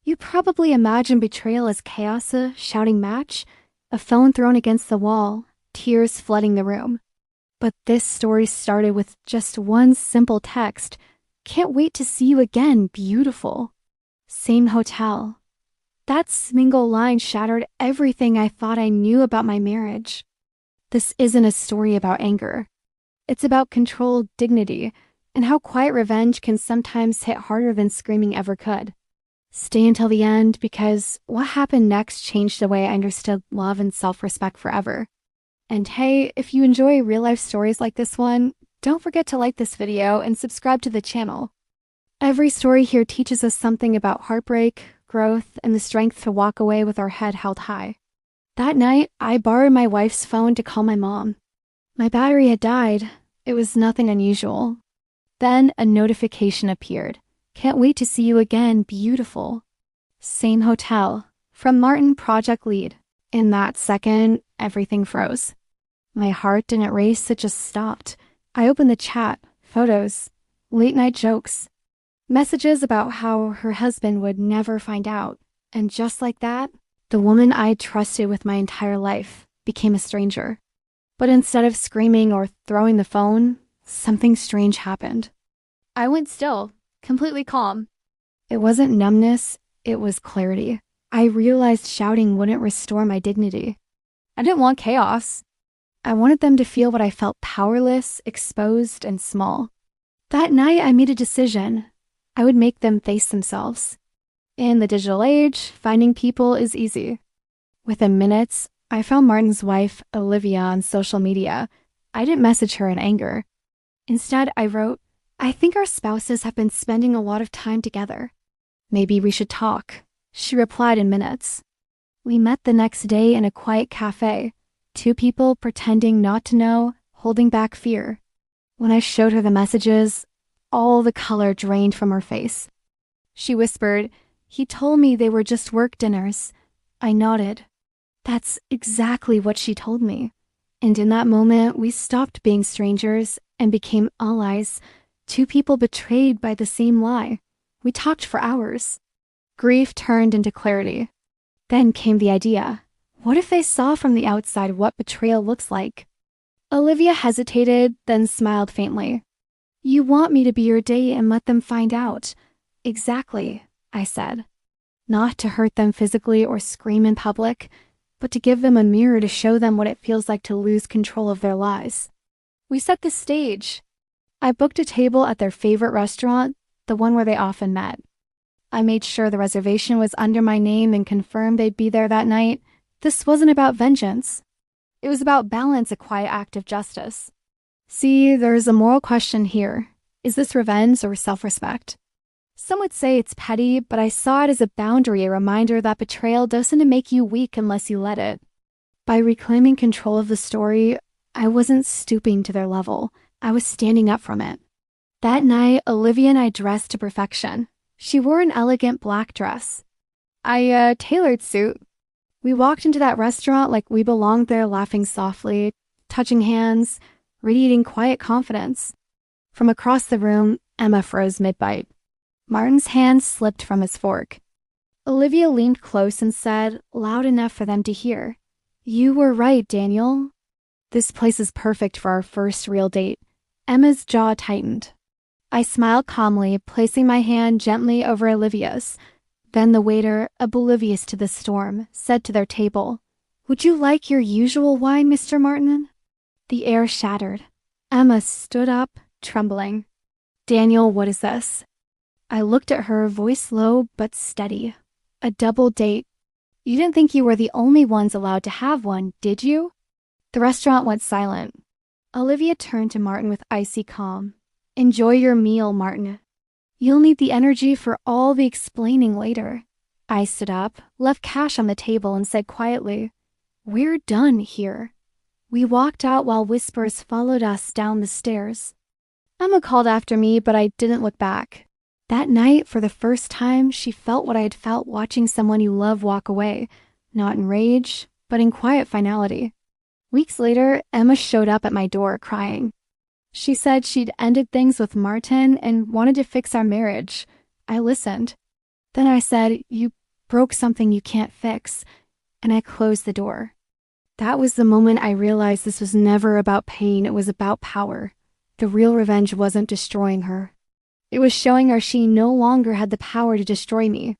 You probably imagine betrayal as chaos, a shouting match, a phone thrown against the wall, tears flooding the room. But this story started with just one simple text. Can't wait to see you again, beautiful. Same hotel. That single line shattered everything I thought I knew about my marriage. This isn't a story about anger. It's about control, dignity, and how quiet revenge can sometimes hit harder than screaming ever could. Stay until the end because what happened next changed the way I understood love and self-respect forever. And hey, if you enjoy real-life stories like this one, don't forget to like this video and subscribe to the channel. Every story here teaches us something about heartbreak, growth, and the strength to walk away with our head held high. That night, I borrowed my wife's phone to call my mom. My battery had died. It was nothing unusual. Then a notification appeared. Can't wait to see you again, beautiful. Same hotel. From Martin, project lead. In that second, everything froze. My heart didn't race, it just stopped. I opened the chat, photos, late night jokes, messages about how her husband would never find out. And just like that, the woman I trusted with my entire life became a stranger. But instead of screaming or throwing the phone, something strange happened. I went still, completely calm. It wasn't numbness, it was clarity. I realized shouting wouldn't restore my dignity. I didn't want chaos. I wanted them to feel what I felt: powerless, exposed, and small. That night, I made a decision. I would make them face themselves. In the digital age, finding people is easy. Within minutes, I found Martin's wife, Olivia, on social media. I didn't message her in anger. Instead, I wrote, "I think our spouses have been spending a lot of time together. Maybe we should talk." She replied in minutes. We met the next day in a quiet cafe. Two people pretending not to know, holding back fear. When I showed her the messages, all the color drained from her face. She whispered, "He told me they were just work dinners." I nodded. That's exactly what she told me. And in that moment, we stopped being strangers and became allies. Two people betrayed by the same lie. We talked for hours. Grief turned into clarity. Then came the idea. What if they saw from the outside what betrayal looks like? Olivia hesitated, then smiled faintly. "You want me to be your date and let them find out." "Exactly," I said. Not to hurt them physically or scream in public, but to give them a mirror to show them what it feels like to lose control of their lives. We set the stage. I booked a table at their favorite restaurant, the one where they often met. I made sure the reservation was under my name and confirmed they'd be there that night. This wasn't about vengeance. It was about balance, a quiet act of justice. See, there's a moral question here. Is this revenge or self-respect? Some would say it's petty, but I saw it as a boundary, a reminder that betrayal doesn't make you weak unless you let it. By reclaiming control of the story, I wasn't stooping to their level. I was standing up from it. That night, Olivia and I dressed to perfection. She wore an elegant black dress. I tailored suit. We walked into that restaurant like we belonged there, laughing softly, touching hands, radiating quiet confidence. From across the room, Emma froze mid-bite. Martin's hand slipped from his fork. Olivia leaned close and said, loud enough for them to hear, "You were right, Daniel. This place is perfect for our first real date." Emma's jaw tightened. I smiled calmly, placing my hand gently over Olivia's. Then the waiter, oblivious to the storm, said to their table, "Would you like your usual wine, Mr. Martin?" The air shattered. Emma stood up, trembling. "Daniel, what is this?" I looked at her, voice low but steady. "A double date. You didn't think you were the only ones allowed to have one, did you?" The restaurant went silent. Olivia turned to Martin with icy calm. "Enjoy your meal, Martin. You'll need the energy for all the explaining later." I stood up, left cash on the table, and said quietly, "We're done here." We walked out while whispers followed us down the stairs. Emma called after me, but I didn't look back. That night, for the first time, she felt what I had felt watching someone you love walk away, not in rage, but in quiet finality. Weeks later, Emma showed up at my door crying. She said she'd ended things with Martin and wanted to fix our marriage. I listened. Then I said, "You broke something you can't fix," and I closed the door. That was the moment I realized this was never about pain, it was about power. The real revenge wasn't destroying her. It was showing her she no longer had the power to destroy me.